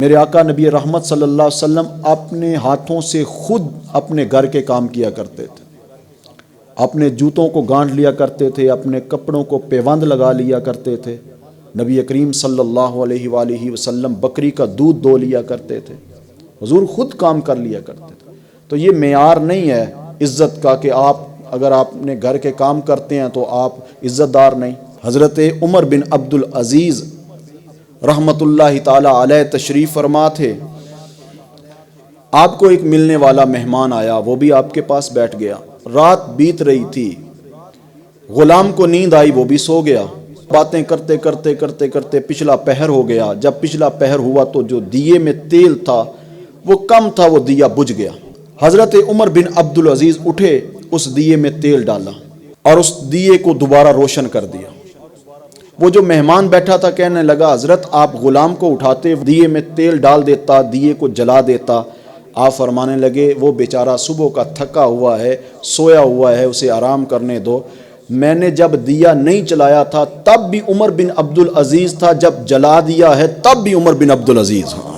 میرے آقا نبی رحمت صلی اللہ علیہ وسلم اپنے ہاتھوں سے خود اپنے گھر کے کام کیا کرتے تھے، اپنے جوتوں کو گانٹھ لیا کرتے تھے، اپنے کپڑوں کو پیوند لگا لیا کرتے تھے۔ نبی کریم صلی اللہ علیہ وآلہ وسلم بکری کا دودھ دو لیا کرتے تھے، حضور خود کام کر لیا کرتے تھے۔ تو یہ معیار نہیں ہے عزت کا کہ اگر آپ نے گھر کے کام کرتے ہیں تو آپ عزت دار نہیں۔ حضرت عمر بن عبد العزیز رحمت اللہ تعالی علیہ تشریف فرما تھے، آپ کو ایک ملنے والا مہمان آیا، وہ بھی آپ کے پاس بیٹھ گیا۔ رات بیت رہی تھی، غلام کو نیند آئی، وہ بھی سو گیا۔ باتیں کرتے کرتے کرتے کرتے پچھلا پہر ہو گیا۔ جب پچھلا پہر ہوا تو جو دیے میں تیل تھا وہ کم تھا، وہ دیا بجھ گیا۔ حضرت عمر بن عبد العزیز اٹھے، اس دیے میں تیل ڈالا اور اس دیے کو دوبارہ روشن کر دیا۔ وہ جو مہمان بیٹھا تھا کہنے لگا، حضرت آپ غلام کو اٹھاتے، دیے میں تیل ڈال دیتا، دیے کو جلا دیتا۔ آپ فرمانے لگے وہ بیچارہ صبح کا تھکا ہوا ہے، سویا ہوا ہے، اسے آرام کرنے دو۔ میں نے جب دیا نہیں چلایا تھا تب بھی عمر بن عبد العزیز تھا، جب جلا دیا ہے تب بھی عمر بن عبد العزیز ہوں۔